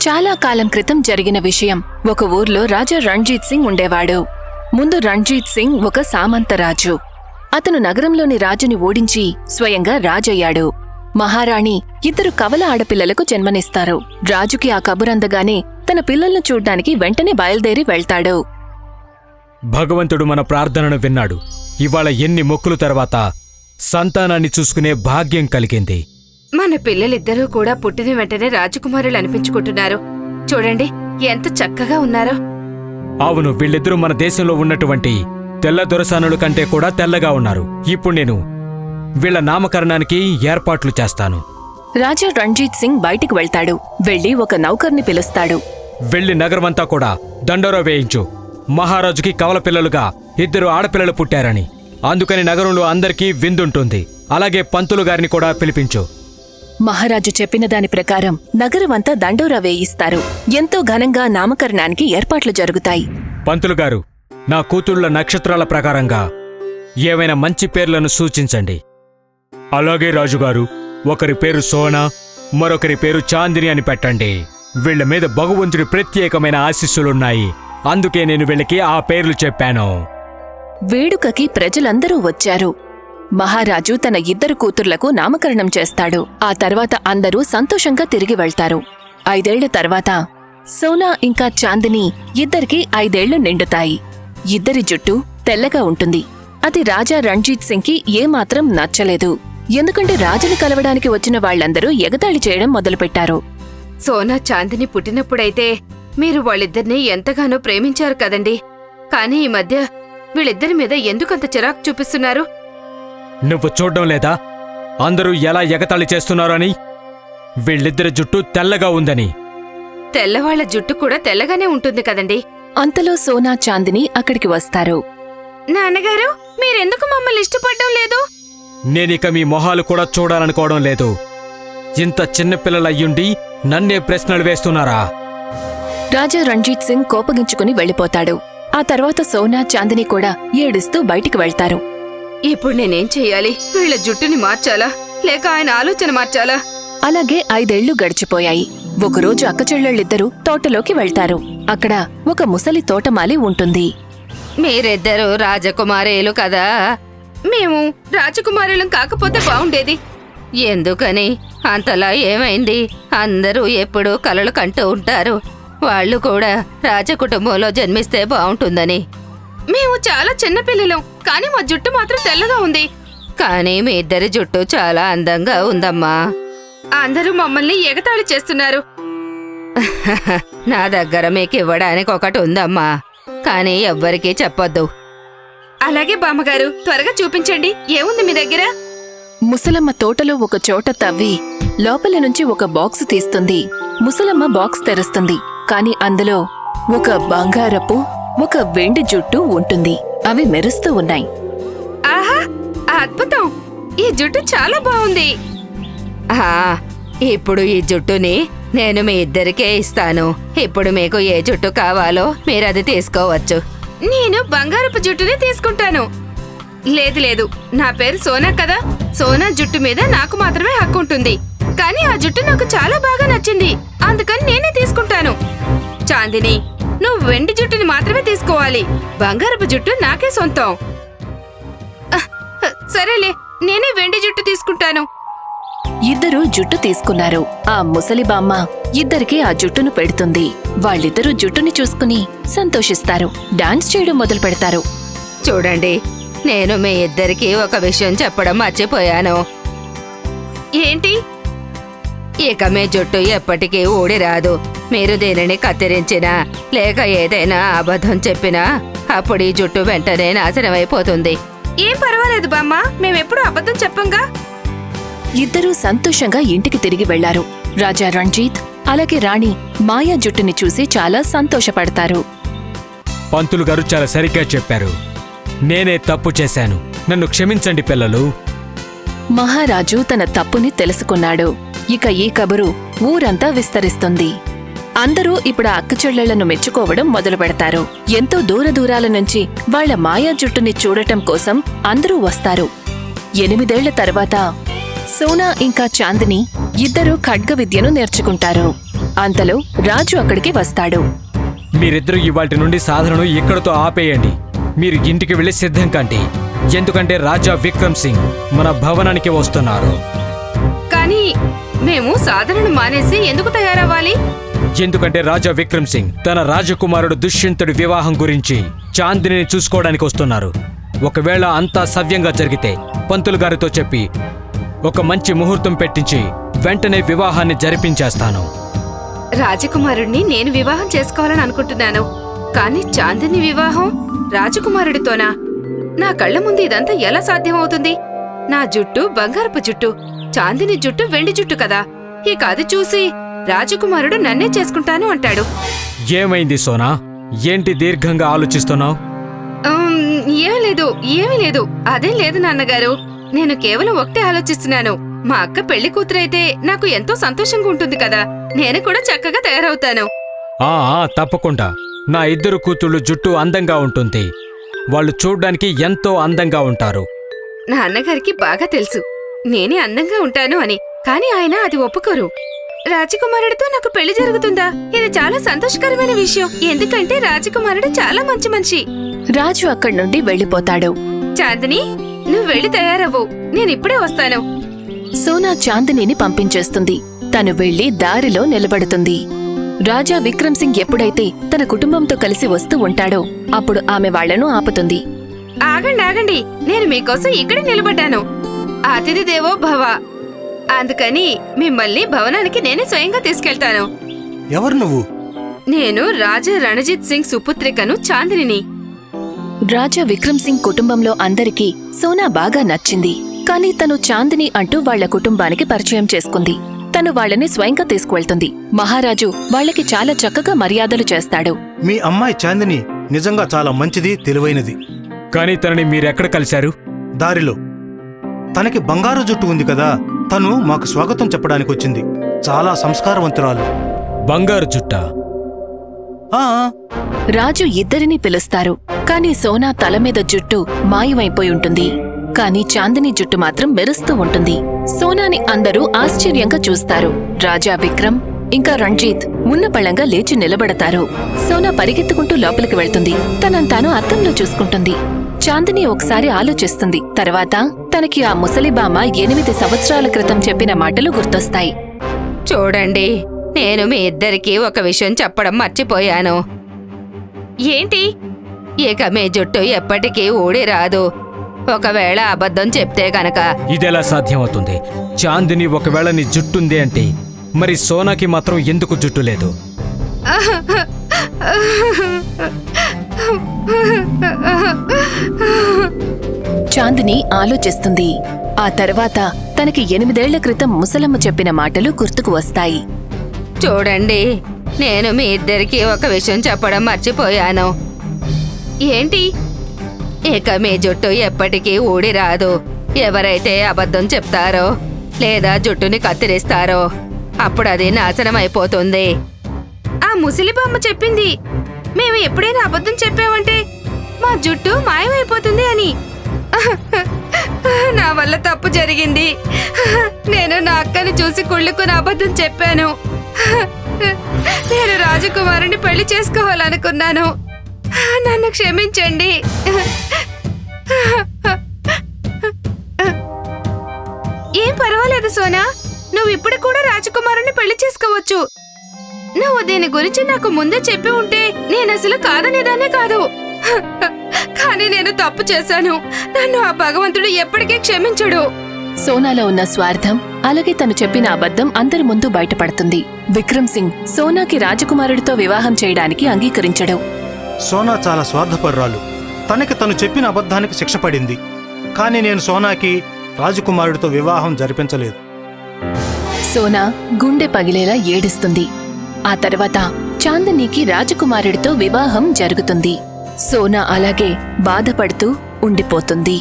చాలా కాలం క్రితం జరిగిన విషయం. ఒక ఊర్లో రాజా రణ్జీత్ సింగ్ ఉండేవాడు. ముందు రణ్జీత్ సింగ్ ఒక సామంతరాజు. అతను నగరంలోని రాజుని ఓడించి స్వయంగా రాజయ్యాడు. మహారాణి ఇద్దరు కవల ఆడపిల్లలకు జన్మనిస్తారు. రాజుకి ఆ కబురందగానే తన పిల్లలను చూడ్డానికి వెంటనే బయలుదేరి వెళ్తాడు. భగవంతుడు మన ప్రార్థనను విన్నాడు. ఇవాళ ఎన్ని మొక్కులు తర్వాత సంతానాన్ని చూసుకునే భాగ్యం కలిగింది. మన పిల్లలిద్దరూ కూడా పుట్టిన వెంటనే రాజకుమారులు అనిపించుకుంటున్నారు. చూడండి ఎంత చక్కగా ఉన్నారో. అవును, వీళ్ళిద్దరూ మన దేశంలో ఉన్నటువంటి తెల్ల దొరసానుల కంటే కూడా తెల్లగా ఉన్నారు. ఇప్పుడు నేను వీళ్ల నామకరణానికి ఏర్పాట్లు చేస్తాను. రాజా రణ్జీత్ సింగ్ బయటికి వెళ్తాడు. వెళ్లి ఒక నౌకర్ని పిలుస్తాడు. వెళ్లి నగరమంతా కూడా దండోరా వేయించు. మహారాజుకి కవల పిల్లలుగా 2 ఆడపిల్లలు పుట్టారని, అందుకని నగరంలో అందరికీ విందుంటుంది. అలాగే పంతులు గారిని కూడా పిలిపించు. మహారాజు చెప్పిన దాని ప్రకారం నగరమంతా దండోరా వేయిస్తారు. ఎంతో ఘనంగా నామకరణానికి ఏర్పాట్లు జరుగుతాయి. పంతులు గారు, నా కూతుళ్ల నక్షత్రాల ప్రకారంగా ఏవైనా మంచి పేర్లను సూచించండి. అలాగే రాజుగారు, ఒకరి పేరు సోనా, మరొకరి పేరు చాందిని అని పెట్టండి. వీళ్ల మీద భగవంతుడి ప్రత్యేకమైన ఆశీస్సులున్నాయి. అందుకే నేను వీళ్ళకి ఆ పేర్లు చెప్పాను. వేడుకకి ప్రజలందరూ వచ్చారు. మహారాజు తన 2 కూతుర్లకు నామకరణం చేస్తాడు. ఆ తర్వాత అందరూ సంతోషంగా తిరిగి వెళ్తారు. 5 ఏళ్ల తర్వాత సోనా ఇంకా చాందిని ఇద్దరికీ 5 ఏళ్లు నిండుతాయి. ఇద్దరి జుట్టు తెల్లగా ఉంటుంది. అది రాజా రణ్జీత్ సింగ్ కి ఏమాత్రం నచ్చలేదు. ఎందుకంటే రాజుని కలవడానికి వచ్చిన వాళ్లందరూ ఎగతాళి చేయడం మొదలుపెట్టారు. సోనా చాందిని పుట్టినప్పుడైతే మీరు వాళ్ళిద్దరినీ ఎంతగానో ప్రేమించారు కదండి. కానీ ఈ మధ్య వీళ్ళిద్దరి మీద ఎందుకంత చిరాకు చూపిస్తున్నారు? నువ్వు చూడ్డం లేదా అందరూ ఎలా ఎగతాళి చేస్తున్నారో అని? వీళ్ళిద్దరి జుట్టు తెల్లగా ఉందని. తెల్లవాళ్ల జుట్టు కూడా తెల్లగానే ఉంటుంది కదండి. అంతలో సోనా చాందిని అక్కడికి వస్తారు. నాన్నగారు, మీరెందుకు మమ్మల్ని ఇష్టపడడం లేదు? నేనిక మీ మొహాలు కూడా చూడాలనుకోవడం లేదు. ఇంత చిన్నపిల్లలయ్యుండి నన్నే ప్రశ్నలు వేస్తున్నారా? రాజా రణ్జీత్ సింగ్ కోపగించుకుని వెళ్లిపోతాడు. ఆ తర్వాత సోనా చాందిని కూడా ఏడుస్తూ బయటికి వెళ్తారు. ఇప్పుడు నేనేం చెయ్యాలి? వీళ్ల జుట్టుని మార్చాలా లేక ఆయన ఆలోచన మార్చాలా? అలాగే 5 ఏళ్లు గడిచిపోయాయి. ఒకరోజు అక్కచెల్లెళ్ళిద్దరూ తోటలోకి వెళ్తారు. అక్కడ ఒక ముసలి తోటమాలి ఉంటుంది. మీరిద్దరూ రాజకుమారేలు కదా. మేము రాజకుమారులం కాకపోతే బావుండేది. ఎందుకని అంతలా ఏమైంది? అందరూ ఎప్పుడూ కలలు కంటూ ఉంటారు. వాళ్ళు కూడా రాజకుటుంబంలో జన్మిస్తే బావుంటుందని. మేము చాలా చిన్నపిల్లలం, కానీ మా జుట్టు మాత్రం తెల్లగా ఉంది. కానీ మీ ఇద్దరి జుట్టు చాలా అందంగా ఉందమ్మా. అందరూ మమ్మల్ని ఎగతాళి చేస్తున్నారు. నా దగ్గర మీకు ఇవ్వడానికి ఒకటి ఉందమ్మా, కానీ ఎవ్వరికీ చెప్పొద్దు. అలాగే బామ్మగారు, త్వరగా చూపించండి. ఏముంది మీ దగ్గర? ముసలమ్మ తోటలో ఒక చోట తవ్వి లోపల నుంచి ఒక బాక్సు తీస్తుంది. ముసలమ్మ బాక్స్ తెరుస్తుంది. కాని అందులో ఒక బంగారపు, ఒక వెండి జుట్టు ఉంటుంది. అవి మెరుస్తూ ఉన్నాయి. ఆహా, అద్భుతం! ఈ జుట్టు చాలా బాగుంది. ఇప్పుడు ఈ జుట్టుని నేను మీ ఇద్దరికే ఇస్తాను. ఇప్పుడు మీకు ఏ జుట్టు కావాలో మీరది తీసుకోవచ్చు. నేను బంగారపు జుట్టుని తీసుకుంటాను. లేదు లేదు, నా పేరు సోనా కదా. సోనా జుట్టు మీద నాకు మాత్రమే హక్కు ఉంటుంది. కానీ ఆ జుట్టు నాకు చాలా బాగా నచ్చింది, అందుకని నేనే తీసుకుంటాను. చాందిని, నువ్వు వెండి జుట్టుని మాత్రమే తీసుకోవాలి. బంగారపు జుట్టు నాకే సొంతం. సరేలే, నేనే వెండి జుట్టు తీసుకుంటాను. ఇద్దరూ జుట్టు తీసుకున్నారు. ఆ ముసలి బామ్మ ఇద్దరికీ ఆ జుట్టును పెడుతుంది. వాళ్ళిద్దరూ జుట్టుని చూసుకుని సంతోషిస్తారు. డాన్స్ చేయడం మొదలు పెడతారు. చూడండి, నేను మీ ఇద్దరికీ ఒక విషయం చెప్పడం మర్చిపోయాను. ఏంటి? ఇక మీ జుట్టు ఎప్పటికీ ఊడిరాదు. మీరు దీనిని కత్తిరించినా లేక ఏదైనా అబద్ధం చెప్పినా అప్పుడు ఈ జుట్టు వెంటనే నాశనమైపోతుంది. ఏం పర్వాలేదు బామ్మ, మేమెప్పుడు అబద్ధం చెప్పంగా. ఇద్దరూ సంతోషంగా ఇంటికి తిరిగి వెళ్లారు. రాజా రణ్జీత్ అలాగే రాణి మాయా జుట్టుని చూసి చాలా సంతోషపడతారు. పంతులు గారు చాలా సరిగ్గా చెప్పారు. నేనే తప్పు చేశాను. నన్ను క్షమించండి పిల్లలు. మహారాజు తన తప్పుని తెలుసుకున్నాడు. ఇక ఈ కబురు ఊరంతా విస్తరిస్తుంది. అందరూ ఇప్పుడు ఆ అక్కచెల్లెళ్లను మెచ్చుకోవడం మొదలు పెడతారు. ఎంతో దూరాల నుంచి వాళ్ల మాయా జుట్టుని చూడటం కోసం అందరూ వస్తారు. 8 ఏళ్ల తర్వాత సోనా ఇంకా చాందిని ఇద్దరూ ఖడ్గ విద్యను నేర్చుకుంటారు. అంతలో రాజు అక్కడికి వస్తాడు. మీరిద్దరూ ఇవాటి నుండి సాధనను ఇక్కడతో ఆపేయండి. మీరు ఇంటికి వెళ్ళి సిద్ధం కండి. ఎందుకంటే రాజా విక్రమ్ సింగ్ మన భవనానికి వస్తున్నారు. కానీ మేము సాధనను మానేసి ఎందుకు తయారవ్వాలి? ఎందుకంటే రాజా విక్రమ్ సింగ్ తన రాజకుమారుడు దుష్యంతుడి వివాహం గురించి చాందిని చూసుకోవడానికి వస్తున్నారు. ఒకవేళ అంతా సవ్యంగా జరిగితే పంతులు గారితో చెప్పి ఒక మంచి ముహూర్తం పెట్టించి వెంటనే వివాహాన్ని జరిపించేస్తాను. రాజకుమారుడిని నేను వివాహం చేసుకోవాలని అనుకుంటున్నాను. కానీ చాందిని వివాహం రాజకుమారుడితోనా? నా కళ్ళ ముందు ఇదంతా ఎలా సాధ్యమవుతుంది? నా జుట్టు బంగారపు జుట్టు, చాందిని జుట్టు వెండి జుట్టు కదా. ఇక అది చూసి రాజకుమారుడు నన్నే చేసుకుంటాను అంటాడు. ఏమైంది సోనా? ఏంటి దీర్ఘంగా ఆలోచిస్తున్నావు? ఏమీ లేదు. అదేం లేదు నాన్నగారు. నేను కేవలం ఒకటే ఆలోచిస్తున్నాను. మా అక్క పెళ్లి కూతురైతే నాకు ఎంతో సంతోషంగా ఉంటుంది కదా. నేను కూడా చక్కగా తయారవుతాను. తప్పకుండా. నా ఇద్దరు కూతుళ్ళు జుట్టు అందంగా ఉంటుంది. వాళ్ళు చూడ్డానికి ఎంతో అందంగా ఉంటారు. నా అన్నగారికి బాగా తెలుసు నేనే అందంగా ఉంటాను అని. కాని ఆయన అది ఒప్పుకోరు. రాజకుమారుడితో నాకు పెళ్లి జరుగుతుందా? ఇది చాలా సంతోషకరమైన విషయం. ఎందుకంటే రాజకుమారుడు చాలా మంచి మనిషి. రాజు అక్కడి నుండి వెళ్ళిపోతాడు. చాందిని, నువ్వు వెళ్ళి తయారవ్వు. నేనిప్పుడే వస్తాను. సోనా చాందినిని పంపించేస్తుంది. తను వెళ్లి దారిలో నిలబడుతుంది. రాజా విక్రమ్ సింగ్ ఎప్పుడైతే తన కుటుంబంతో కలిసి వస్తూ ఉంటాడో అప్పుడు ఆమె వాళ్లను ఆపుతుంది. ఆగండి. నేను మీకోసం ఇక్కడే నిలబడ్డాను. అతిథి దేవో భవ. అందుకని మిమ్మల్ని భవనానికి నేనే స్వయంగా తీసుకెళ్తాను. ఎవరు నువ్వు? నేను రాజా రణజిత్ సింగ్ సుపుత్రికను చాందిని. రాజా విక్రమ్ సింగ్ కుటుంబంలో అందరికీ సోనా బాగా నచ్చింది. కాని తను చాందిని అంటూ వాళ్ల కుటుంబానికి పరిచయం చేసుకుంది. తను వాళ్ళని స్వయంగా తీసుకువెళ్తుంది. మహారాజు వాళ్ళకి చాలా చక్కగా మర్యాదలు చేస్తాడు. మీ అమ్మాయి చాందిని నిజంగా చాలా మంచిది, తెలివైనది. కానీ తనని మీరెక్కడ కలిశారు? దారిలో. తనకి బంగారు జుట్టు ఉంది కదా, తను మాకు స్వాగతం చెప్పడానికి వచ్చింది. చాలా సంస్కారవంతురాలు. బంగారు జుట్టా? రాజు ఇద్దరినీ పిలుస్తారు. కాని సోనా తల మీద జుట్టు మాయమైపోయి ఉంటుంది. కాని చాందిని జుట్టు మాత్రం మెరుస్తూ ఉంటుంది. సోనాని అందరూ ఆశ్చర్యంగా చూస్తారు. రాజా విక్రమ్ ఇంకా రణ్జీత్ ఉన్నపళంగా లేచి నిలబడతారు. సోనా పరిగెత్తుకుంటూ లోపలికి వెళ్తుంది. తనంతాను అద్దంలో చూసుకుంటుంది. చాందిని ఒకసారి ఆలోచిస్తుంది. తర్వాత తనకి ఆ ముసలిబామ 8 సంవత్సరాల క్రితం చెప్పిన మాటలు గుర్తొస్తాయి. చూడండి, నేను మీ ఇద్దరికీ ఒక విషయం చెప్పడం మర్చిపోయాను. ఏంటి? ఇక మీ జుట్టు ఎప్పటికీ ఊడి రాదు. ఒకవేళ అబద్ధం చెప్తే గనక. ఇదెలా సాధ్యమవుతుంది? చాందిని ఒకవేళ నీ జుట్టుంది అంటే మరి సోనాకి మాత్రం ఎందుకు జుట్టు లేదు? చాందిని ఆలోచిస్తుంది. ఆ తర్వాత తనకి 8 ఏళ్ల క్రితం ముసలమ్మ చెప్పిన మాటలు గుర్తుకు వస్తాయి. చూడండి, నేను మీ ఇద్దరికీ ఒక విషయం చెప్పడం మర్చిపోయాను. ఏంటి? ఇక మీ జుట్టు ఎప్పటికీ ఊడి రాదు. ఎవరైతే అబద్ధం చెప్తారో లేదా జుట్టుని కత్తిరిస్తారో అప్పుడు అది నాశనం అయిపోతుంది. ఆ ముసలిబామ్మ చెప్పింది మేము ఎప్పుడైనా అబద్ధం చెప్పామంటే మా జుట్టు మాయమైపోతుంది అని. నా వల్ల తప్పు జరిగింది. నేను నా అక్కని చూసి కుళ్ళుకుని అబద్ధం చెప్పాను. నేను రాజకుమారుని పెళ్లి చేసుకోవాలనుకున్నాను. నన్ను క్షమించండి. ఏం పర్వాలేదు సోనా, నువ్వు ఇప్పుడు కూడా రాజకుమారుని పెళ్లి చేసుకోవచ్చు. నువ్వు దీని గురించి నాకు ముందే చెప్పి ఉంటే నేనసలు కాదనేదాన్నే కాదు. కానీ నేను తప్పు చేశాను. నన్ను ఆ భగవంతుడు ఎప్పటికీ క్షమించడు. సోనాలో ఉన్న స్వార్థం అలాగే తను చెప్పిన అబద్ధం అందరి ముందు బయటపడుతుంది. విక్రమ్ సింగ్ సోనాకి రాజకుమారుడితో వివాహం చేయడానికి అంగీకరించడు. సోనా చాలా స్వార్థపరురాలు. తనకి తను చెప్పిన అబద్ధానికి శిక్ష పడింది. కానీ నేను సోనాకి రాజకుమారుడితో వివాహం జరిపించలేదు. సోనా గుండె పగిలేలా ఏడుస్తుంది. ఆ తర్వాత చాందినికి రాజకుమారుడితో వివాహం జరుగుతుంది. సోనా అలాగే బాధపడుతూ ఉండిపోతుంది.